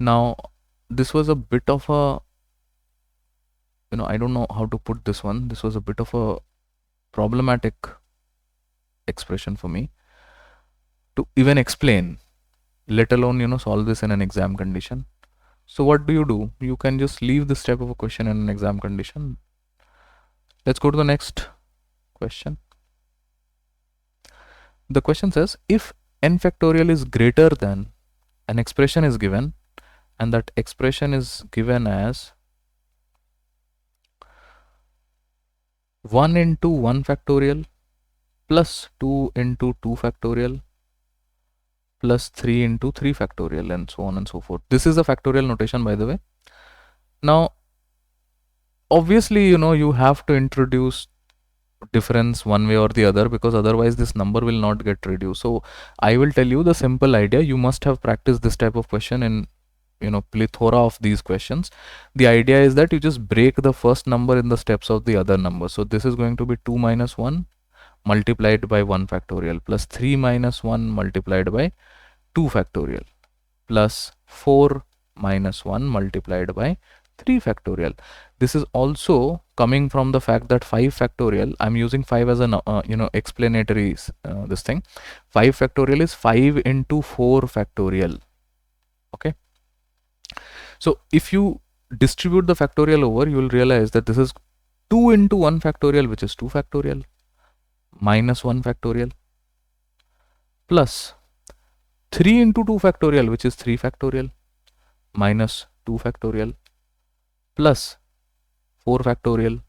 Now this was a bit of a, I don't know how to put this one. This was a bit of a problematic expression for me to even explain, let alone solve this in an exam condition. So what do? You can just leave this type of a question in an exam condition. Let's go to the next question. The question says, if n factorial is greater than, an expression is given, and that expression is given as 1 into 1 factorial plus 2 into 2 factorial plus 3 into 3 factorial, and so on and so forth. This is a factorial notation, by the way. Now obviously you have to introduce difference one way or the other, because otherwise this number will not get reduced. So I will tell you the simple idea. You must have practiced this type of question in plethora of these questions. The idea is that you just break the first number in the steps of the other number. So this is going to be 2 minus 1 multiplied by 1 factorial plus 3 minus 1 multiplied by 2 factorial plus 4 minus 1 multiplied by 3 factorial. This is also coming from the fact that 5 factorial, I'm using 5 as an explanatory this thing. 5 factorial is 5 into 4 factorial. Okay, so if you distribute the factorial over, you will realize that this is 2 into 1 factorial, which is 2 factorial, minus 1 factorial, plus 3 into 2 factorial, which is 3 factorial, minus 2 factorial, plus 4 factorial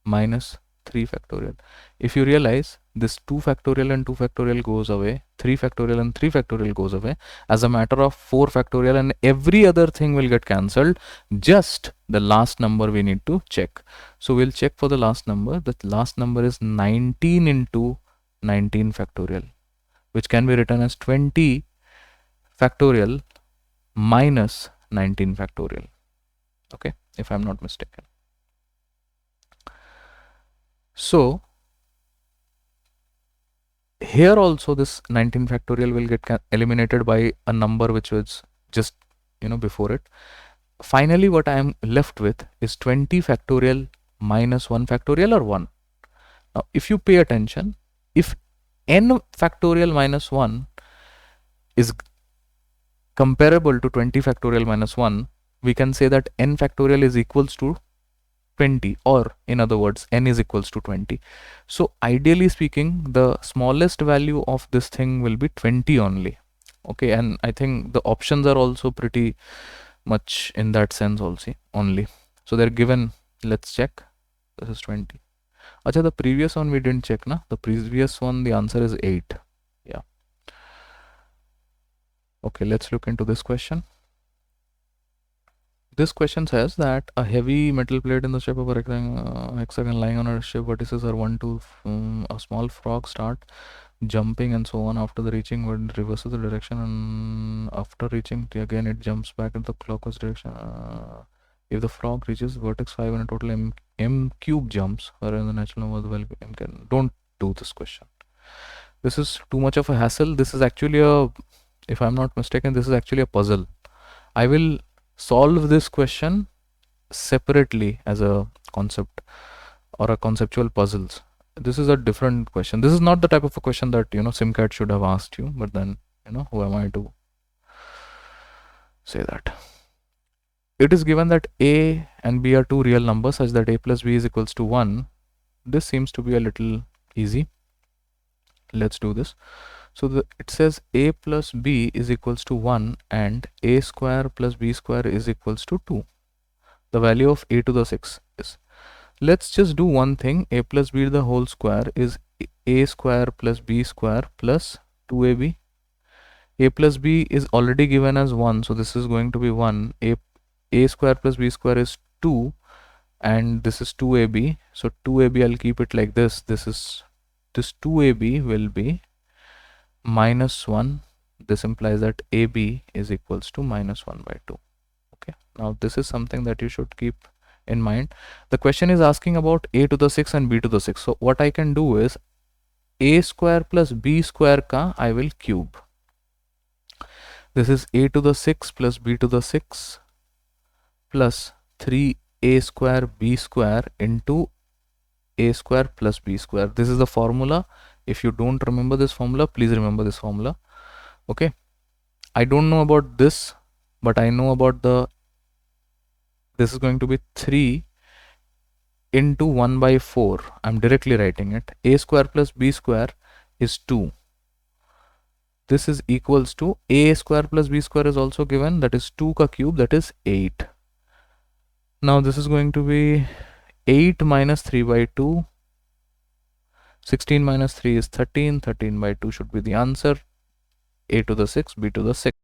minus 3 factorial. If you realize, this 2 factorial and 2 factorial goes away, 3 factorial and 3 factorial goes away. As a matter of 4 factorial and every other thing will get cancelled. Just the last number we need to check. So we'll check for the last number. The last number is 19 into 19 factorial, which can be written as 20 factorial minus 19 factorial. Okay, if I'm not mistaken. So here also this 19 factorial will get eliminated by a number which was just before it. Finally what I am left with is 20 factorial minus 1 factorial, or 1. Now if you pay attention, if n factorial minus 1 is comparable to 20 factorial minus 1, we can say that n factorial is equals to 20, or in other words, n is equals to 20. So ideally speaking, the smallest value of this thing will be 20 only. Okay, and I think the options are also pretty much in that sense also only. So they're given, let's check. This is 20. Acha, the previous one we didn't check, na? The previous one, the answer is 8. Yeah. Okay, let's look into this question. This question says that a heavy metal plate in the shape of a hexagon lying on a shape vertices are 1, 2, a small frog start jumping and so on. After the reaching, it reverses the direction, and after reaching again it jumps back in the clockwise direction. If the frog reaches vertex 5 and a total m cube jumps, whereas the natural number well m can. Don't do this question. This is too much of a hassle. This is actually a, if I'm not mistaken, this is actually a puzzle. I will solve this question separately as a concept or a conceptual puzzles. This is a different question. This is not the type of a question that SimCAT should have asked you, but then who am I to say that? It is given that a and b are two real numbers such that a plus b is equals to 1. This seems to be a little easy. Let's do this. So it says a plus b is equals to 1 and a square plus b square is equals to 2. The value of a to the 6 is. Let's just do one thing. A plus b to the whole square is a square plus b square plus 2ab. A plus b is already given as 1, so this is going to be 1. A square plus b square is 2 and this is 2ab. So 2ab, I'll keep it like this. This 2ab will be minus 1. This implies that AB is equals to minus 1 by 2. Okay, now this is something that you should keep in mind. The question is asking about a to the 6 and b to the 6. So what I can do is a square plus b square ka I will cube. This is a to the 6 plus b to the 6 plus 3a square b square into a square plus b square. This is the formula. If you don't remember this formula, please remember this formula. Okay, I don't know about this, but I know about this is going to be 3 into 1 by 4. I'm directly writing it. A square plus b square is 2. This is equals to a square plus b square is also given, that is 2 ka cube, that is 8. Now this is going to be 8 minus 3 by 2. 16 minus 3 is 13. 13 by 2 should be the answer. A to the 6, b to the 6.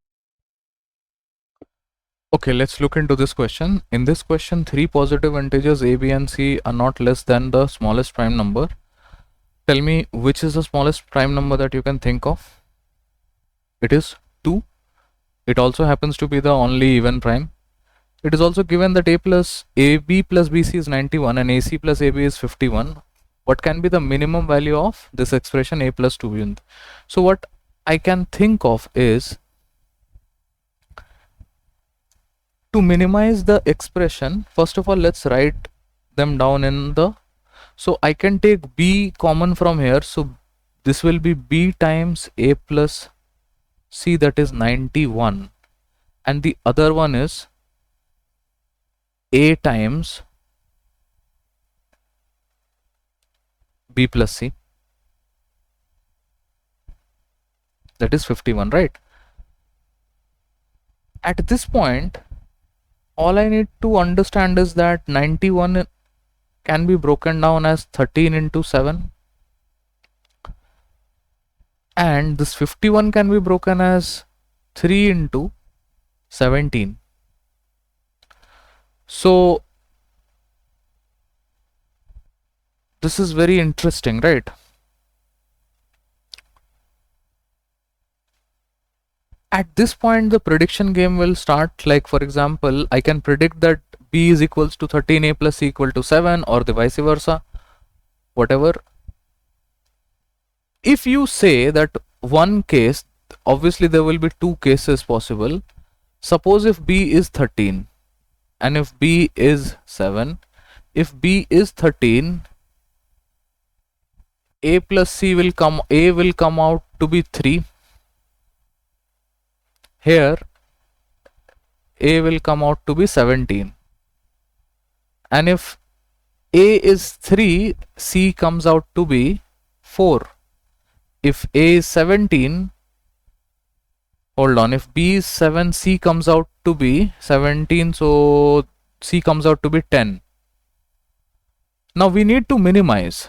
Okay, let's look into this question. In this question, 3 positive integers a, b and c are not less than the smallest prime number. Tell me which is the smallest prime number that you can think of. It is 2. It also happens to be the only even prime. It is also given that ab plus bc is 91 and ac plus ab is 51. What can be the minimum value of this expression a plus 2b? So what I can think of is, to minimize the expression, first of all let's write them down in the, so I can take b common from here, so this will be b times a plus c, that is 91, and the other one is a times b plus c, that is 51, right? At this point, all I need to understand is that 91 can be broken down as 13 into 7, and this 51 can be broken as 3 into 17. So this is very interesting, right? At this point the prediction game will start. Like for example, I can predict that b is equals to 13a plus c equal to 7, or the vice versa, whatever. If you say that one case, obviously there will be two cases possible. Suppose if b is 13 and if b is 7, if b is 13, a plus c will come, a will come out to be 3. Here a will come out to be 17, and if a is 3, c comes out to be 4. If a is 17, hold on, if b is 7, c comes out to be 17, so c comes out to be 10. Now we need to minimize.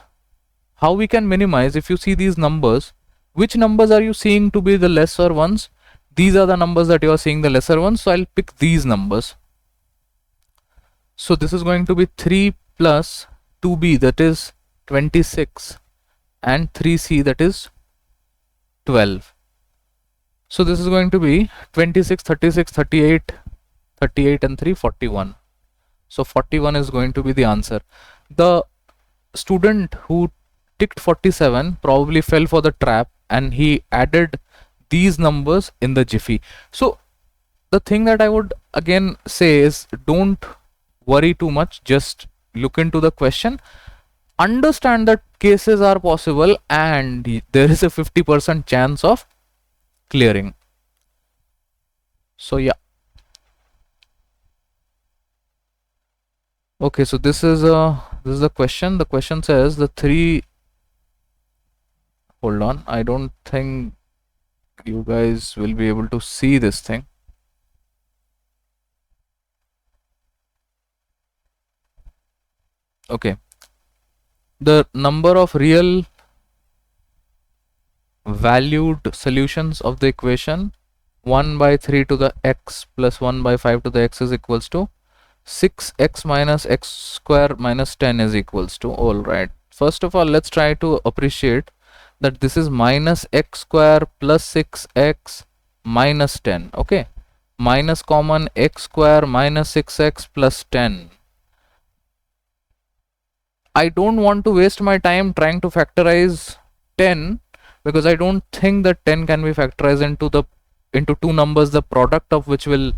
How we can minimize? If you see these numbers, which numbers are you seeing to be the lesser ones? These are the numbers that you are seeing the lesser ones, so I'll pick these numbers. So this is going to be 3 plus 2b, that is 26, and 3c, that is 12. So this is going to be 26, 36, 38, 38 and 3, 41. So 41 is going to be the answer. The student who ticked 47 probably fell for the trap and he added these numbers in the jiffy. So the thing that I would again say is, don't worry too much, just look into the question, understand that cases are possible and there is a 50% chance of clearing. So yeah. Okay, so this is the question. The question says the three, hold on, I don't think you guys will be able to see this thing. Okay, the number of real valued solutions of the equation 1 by 3 to the x plus 1 by 5 to the x is equals to 6x minus x square minus 10 is equals to, all right, first of all let's try to appreciate that this is minus x square plus 6x minus 10. Okay, minus common, x square minus 6x plus 10. I don't want to waste my time trying to factorize 10 because I don't think that 10 can be factorized into the into two numbers, the product of which will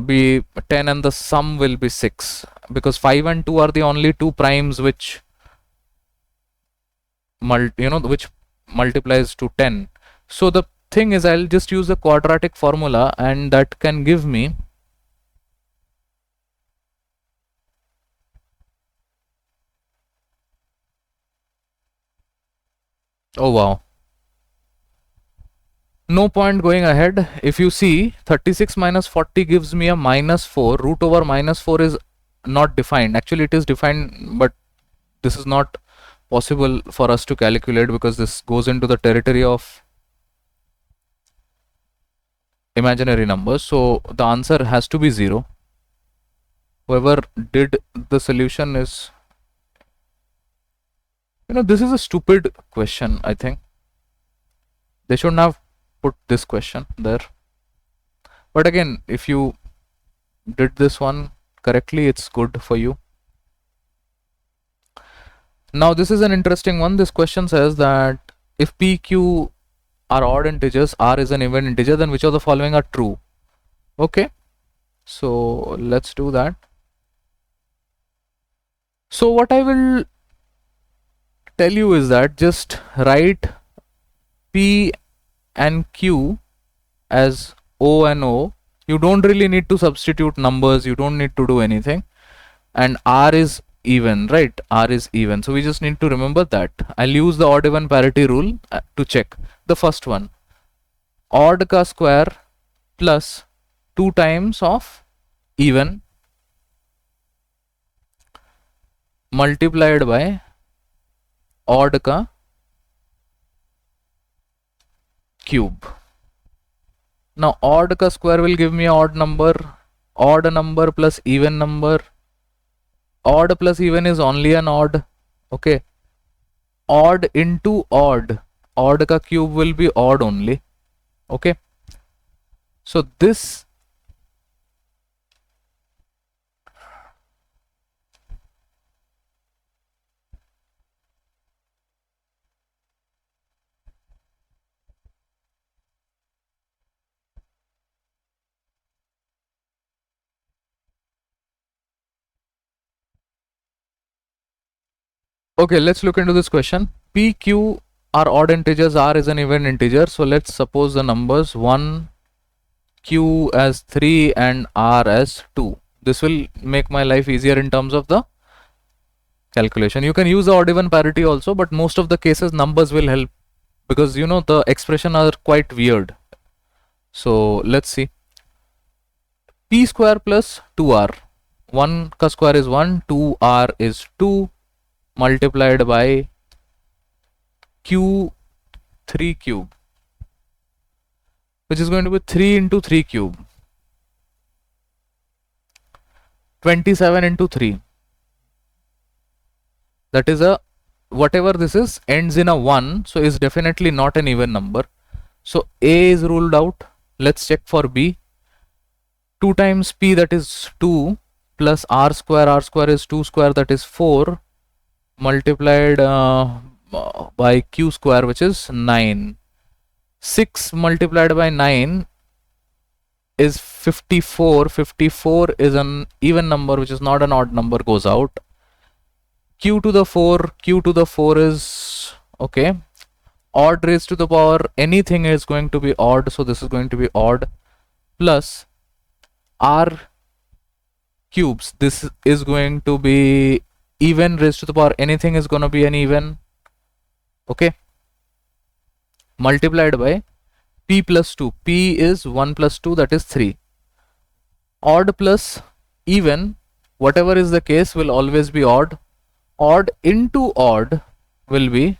be 10 and the sum will be 6, because 5 and 2 are the only two primes which which multiplies to 10. So the thing is, I'll just use the quadratic formula, and that can give me, oh wow, no point going ahead. If you see, 36 minus 40 gives me a minus 4. Root over minus 4 is not defined. Actually, it is defined, but this is not possible for us to calculate because this goes into the territory of imaginary numbers. So the answer has to be 0. Whoever did the solution is, this is a stupid question, I think. They shouldn't have put this question there. But again, if you did this one correctly, it's good for you. Now this is an interesting one. This question says that if p, q are odd integers, r is an even integer, then which of the following are true? Okay, so let's do that. So what I will tell you is that just write p and q as o and o. You don't really need to substitute numbers, you don't need to do anything. And r is even, right? R is even. So we just need to remember that. I'll use the odd even parity rule to check. The first one, odd ka square plus 2 times of even multiplied by odd ka cube. Now odd ka square will give me odd number plus even number. Odd plus even is only an odd. Okay, odd into odd ka cube will be odd only. Okay, so this okay, let's look into this question. P, Q are odd integers, R is an even integer. So let's suppose the numbers 1, Q as 3 and R as 2. This will make my life easier in terms of the calculation. You can use the odd even parity also, but most of the cases numbers will help because the expression are quite weird. So let's see. P square plus 2R. 1 ka square is 1, 2R is 2 multiplied by q3 cube, which is going to be 3 into 3 cube, 27 into 3. That is a, whatever this is ends in a 1, so is definitely not an even number. So A is ruled out. Let's check for B. 2 times P, that is 2, plus R square is 2 square, that is 4, multiplied by Q square, which is 9. 6 multiplied by 9 is 54. 54 is an even number, which is not an odd number, goes out. Q to the 4 is, okay, odd raised to the power anything is going to be odd, so this is going to be odd, plus R cubes, this is going to be even raised to the power anything is going to be an even, okay, multiplied by P plus 2. P is 1 plus 2, that is 3. Odd plus even, whatever is the case, will always be odd. Odd into odd will be,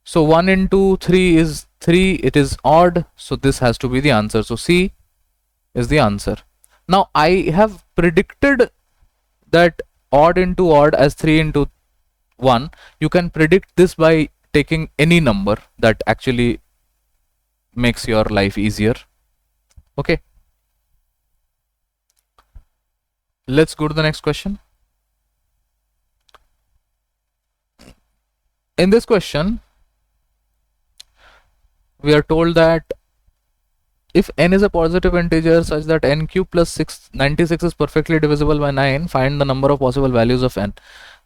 so 1 into 3 is 3, it is odd, so this has to be the answer. So C is the answer. Now I have predicted that odd into odd as 3 into 1. You can predict this by taking any number that actually makes your life easier. Okay, let's go to the next question. In this question, we are told that If n is a positive integer such that n cube plus 96 is perfectly divisible by 9, find the number of possible values of n.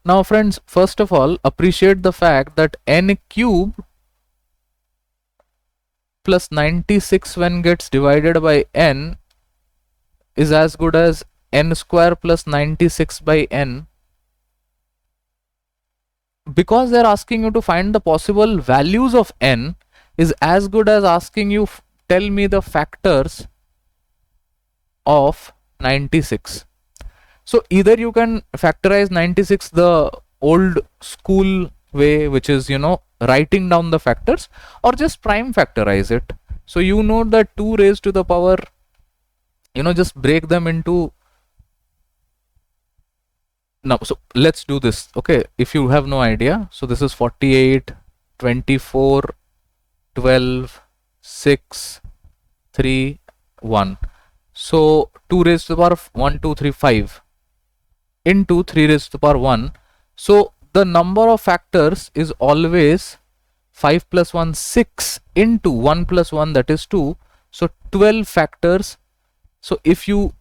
Now friends, first of all, appreciate the fact that n cube plus 96 when gets divided by n is as good as n square plus 96 by n, because they're asking you to find the possible values of n, is as good as asking you tell me the factors of 96. So either you can factorize 96 the old school way, which is, you know, writing down the factors, or just prime factorize it. So you know that 2 raised to the power, you know, just break them into. Now, so let's do this. Okay, if you have no idea, so this is 48, 24, 12, 6, 3, 1. So 2 raised to the power of 1, 2, 3, 5 into 3 raised to the power 1. So the number of factors is always 5 plus 1, 6 into 1 plus 1, that is 2. So 12 factors. So if you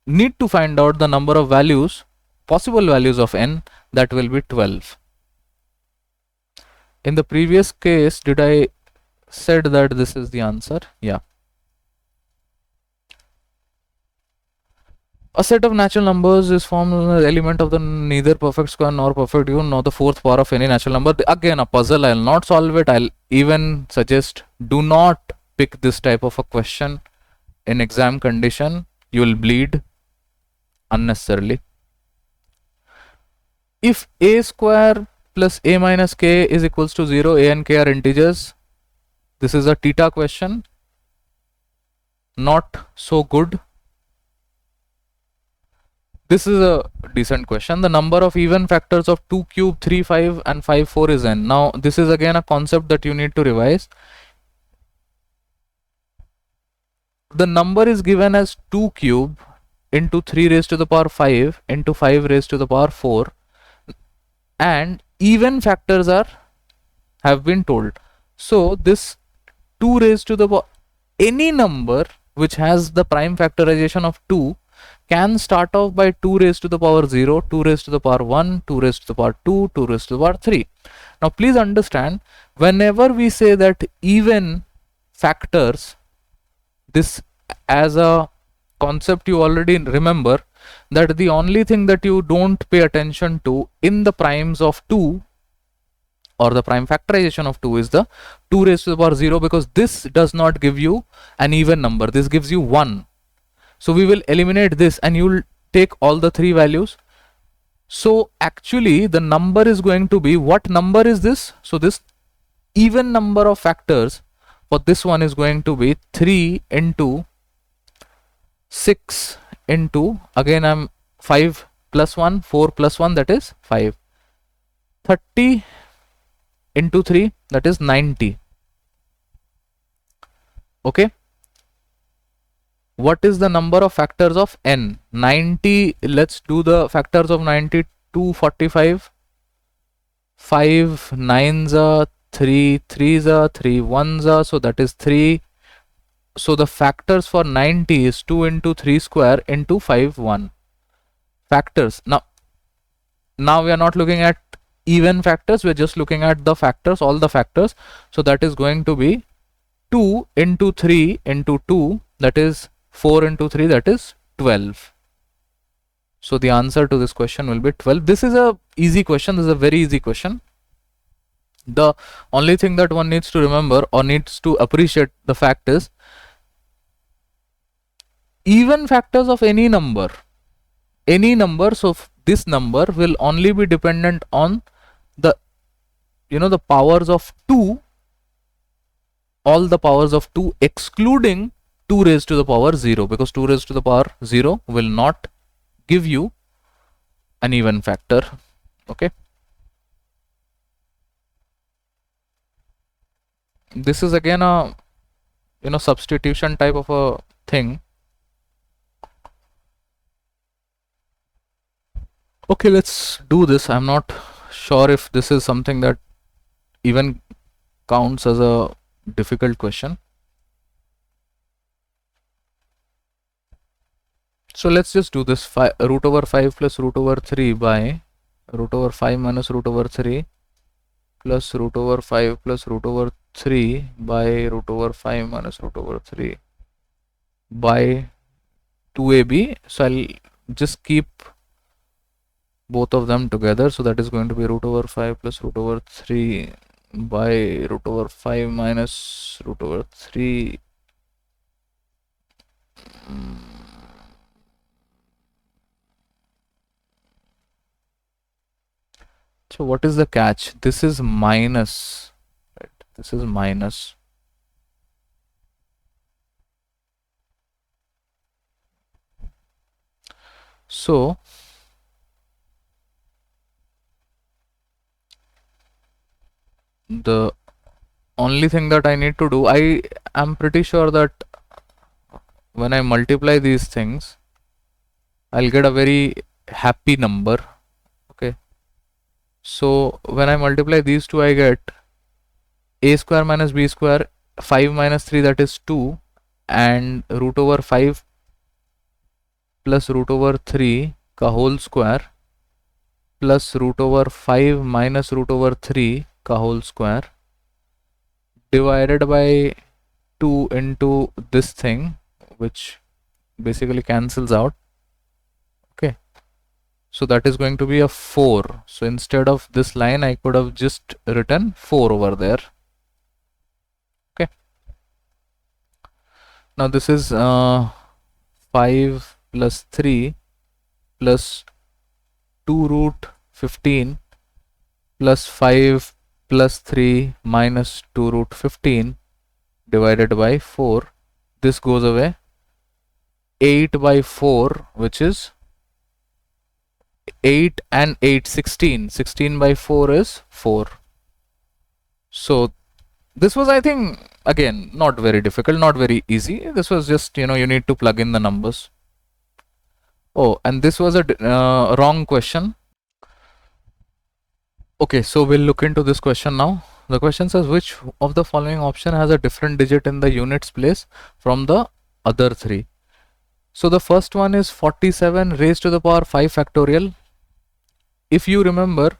need to find out the number of values, possible values of n, that will be 12. In the previous case, did I said that this is the answer? Yeah. A set of natural numbers is formed an element of the neither perfect square nor perfect cube nor the fourth power of any natural number. Again, a puzzle. I'll not solve it. I'll even suggest do not pick this type of a question in exam condition. You will bleed unnecessarily. If a square plus a minus k is equals to 0, a and k are integers. This is a theta question. Not so good. This is a decent question. The number of even factors of 2 cube, 3, 5 and 5, 4 is n. Now this is again a concept that you need to revise. The number is given as 2 cube into 3 raised to the power 5 into 5 raised to the power 4, and even factors have been told. So this 2 raised to the power, any number which has the prime factorization of 2 can start off by 2 raised to the power 0, 2 raised to the power 1, 2 raised to the power 2, 2 raised to the power 3. Now please understand, whenever we say that even factors, this as a concept you already remember that the only thing that you don't pay attention to in the primes of 2 or the prime factorization of 2 is the 2 raised to the power 0, because this does not give you an even number, this gives you 1. So we will eliminate this and you will take all the 3 values. So actually the number is going to be, what number is this? So this even number of factors for this one is going to be 3 into 6 into, again I'm 5 plus 1, 4 plus 1, that is 5. 30 into 3, that is 90. Okay. What is the number of factors of n? 90. Let's do the factors of 90. 245. 5 9s are 3 3s are 3 1s are, so that is 3. So the factors for 90 is 2 into 3 square into 5 1 factors. Now we are not looking at even factors, we are just looking at the factors, all the factors. So that is going to be 2 into 3 into 2, that is 4 into 3, that is 12. So the answer to this question will be 12. This is a easy question. This is a very easy question. The only thing that one needs to remember or needs to appreciate the fact is, even factors of any number, so this number will only be dependent on the, you know, the powers of 2, all the powers of 2 excluding 2 raised to the power 0, because 2 raised to the power 0 will not give you an even factor. Okay. This is again a, you know, substitution type of a thing. Okay, let's do this. I'm not sure if this is something that even counts as a difficult question. So let's just do this. Root over 5 plus root over 3 by root over 5 minus root over 3 plus root over 5 plus root over 3 by root over 5 minus root over 3 by 2ab. So I'll just keep both of them together. So that is going to be root over 5 plus root over 3 by root over 5 minus root over 3. So what is the catch? This is minus, right? This is minus. So the only thing that I need to do, I am pretty sure that when I multiply these things, I'll get a very happy number. Okay. So when I multiply these two, I get a square minus b square, 5 minus 3, that is 2, and root over 5 plus root over 3 ka whole square plus root over 5 minus root over 3 ka whole square divided by 2 into this thing, which basically cancels out. Okay. So that is going to be a 4. So instead of this line, I could have just written 4 over there. Okay. Now this is 5 plus 3 plus 2 root 15 plus 5 plus 3 minus 2 root 15 divided by 4. This goes away. 8 by 4, which is 8 and 8, 16. 16 by 4 is 4. So this was, I think, again, not very difficult, not very easy. This was just, you need to plug in the numbers. Oh, and this was a wrong question. Okay, so we'll look into this question now. The question says, which of the following option has a different digit in the units place from the other three? So the first one is 47 raised to the power 5 factorial. If you remember,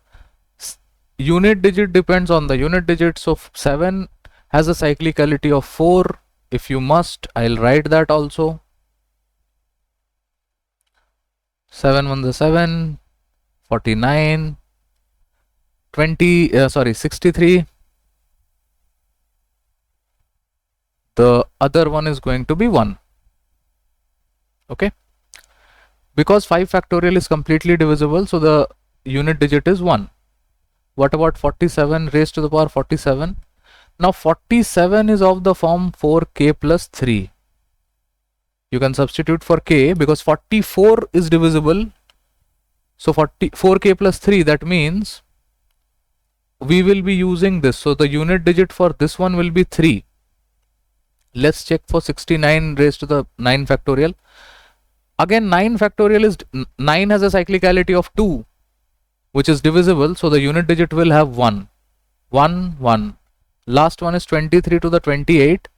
unit digit depends on the unit digit. So 7 has a cyclicality of 4. If you must, I'll write that also. 7 1 the 7, 49, 63. The other one is going to be 1. Okay. Because 5 factorial is completely divisible, so the unit digit is 1. What about 47 raised to the power 47? Now 47 is of the form 4k plus 3. You can substitute for k because 44 is divisible. So 4k plus 3, that means we will be using this. So the unit digit for this one will be 3. Let's check for 69 raised to the 9 factorial. Again, 9 factorial is 9 has a cyclicality of 2, which is divisible. So the unit digit will have 1. 1, 1. Last one is 23 to the 28.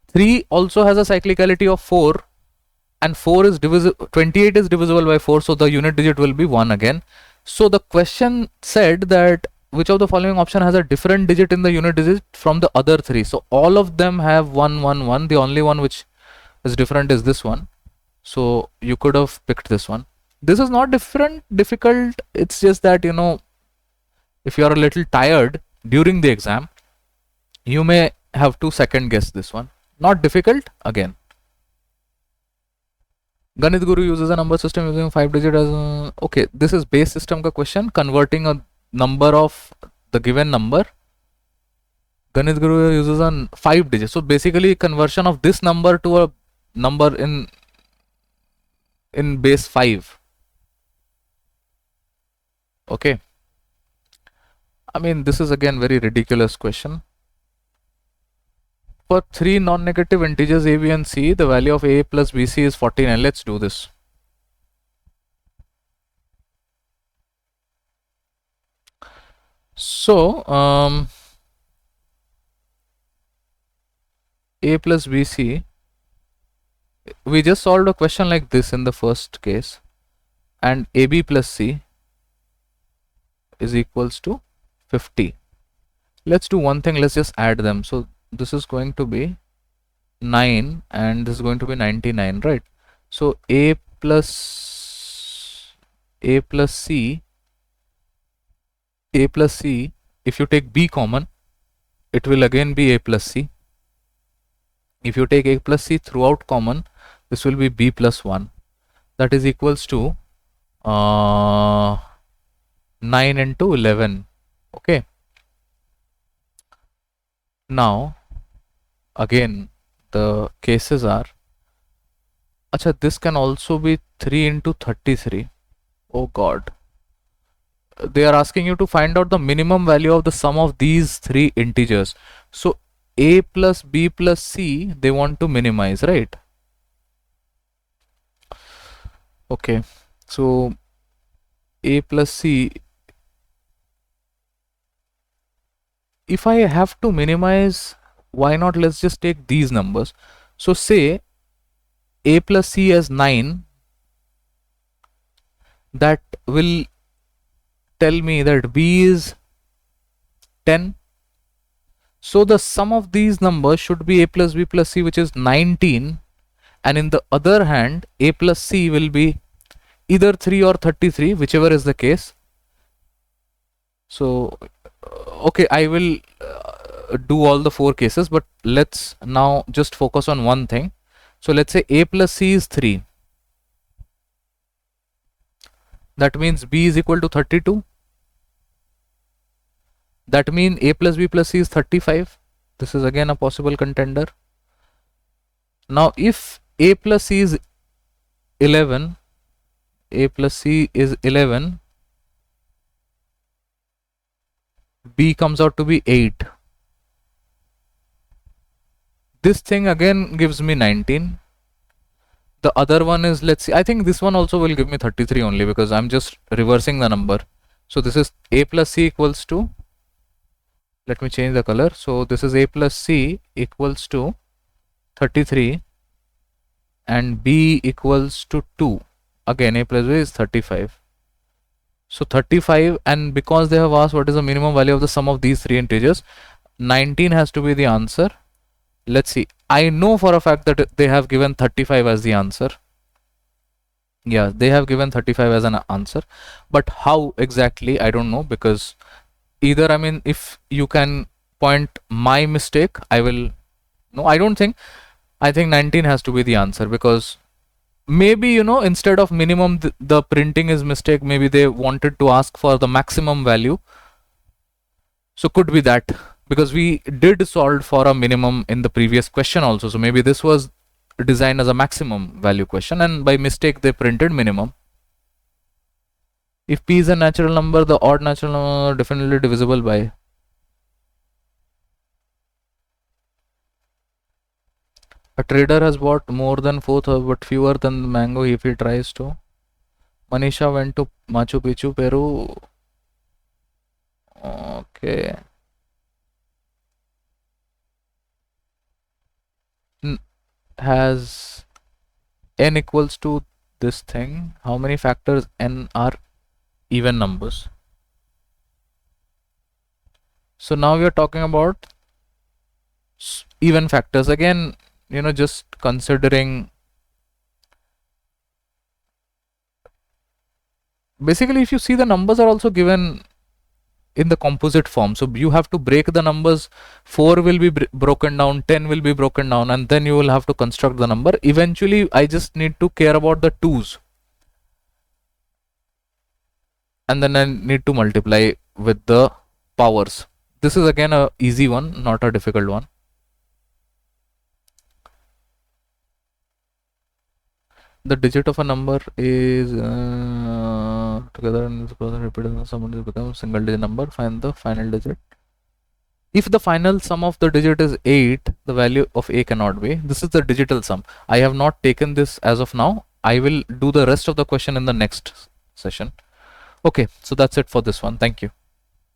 3 also has a cyclicality of 4, and 4 is divisible. 28 is divisible by 4, so the unit digit will be 1 again. So the question said that which of the following option has a different digit in the unit digit from the other three? So all of them have 1, 1, 1. The only one which is different is this one. So you could have picked this one. This is not difficult. It's just that, if you are a little tired during the exam, you may have to second guess this one. Not difficult again. Ganit Guru uses a number system using 5 digit as okay. This is base system ka question, converting a number of the given number. Ganit Guru uses a 5 digit. So basically conversion of this number to a number in base 5. Okay. I mean, this is again very ridiculous question. For 3 non-negative integers a, b and c, the value of a plus bc is 49. Let's do this. So a plus bc We just solved a question like this in the first case, and AB plus C is equals to 50. Let's do one thing, let's just add them. So this is going to be 9 and this is going to be 99, right? So A plus C, if you take B common, it will again be A plus C. If you take A plus C throughout common, this will be B plus 1. That is equals to 9 into 11. Okay. Now, again, the cases are, acha, this can also be 3 into 33. Oh God. They are asking you to find out the minimum value of the sum of these three integers. So A plus B plus C, they want to minimize, right? Okay. So A plus C, if I have to minimize, why not let's just take these numbers. So say A plus C as 9, that will tell me that B is 10. So the sum of these numbers should be A plus B plus C, which is 19, and in the other hand A plus C will be either 3 or 33, whichever is the case. So okay, I will do all the four cases, but let's now just focus on one thing. So let's say A plus C is 3. That means B is equal to 32. That means A plus B plus C is 35. This is again a possible contender. Now if A plus C is 11, A plus C is 11, B comes out to be 8. This thing again gives me 19. The other one is, let's see, I think this one also will give me 33 only, because I'm just reversing the number. So this is A plus C equals to, let me change the color. So this is A plus C equals to 33 and B equals to 2. Again, A plus B is 35. So 35, and because they have asked what is the minimum value of the sum of these three integers, 19 has to be the answer. Let's see. I know for a fact that they have given 35 as the answer. Yeah, they have given 35 as an answer, but how exactly, I don't know, because either, I mean, if you can point my mistake, I will, no, I don't think, I think 19 has to be the answer, because maybe, you know, instead of minimum, the printing is mistake, maybe they wanted to ask for the maximum value. So could be that, because we did solve for a minimum in the previous question also. So maybe this was designed as a maximum value question, and by mistake they printed minimum. If P is a natural number, the odd natural number are definitely divisible by. A trader has bought more than 4,000 but fewer than the mango if he tries to. Manisha went to Machu Picchu, Peru. Okay. Has n equals to this thing. How many factors n are even numbers? So now we are talking about even factors. Again, you know, just considering, basically if you see, the numbers are also given in the composite form. So you have to break the numbers. 4 will be broken down, 10 will be broken down, and then you will have to construct the number. Eventually I just need to care about the 2's, and then I need to multiply with the powers. This is again a easy one, not a difficult one. The digit of a number is together and repeated, someone becomes single digit number. Find the final digit. If the final sum of the digit is 8, the value of A cannot be. This is the digital sum. I have not taken this as of now. I will do the rest of the question in the next session. Okay, so that's it for this one. Thank you.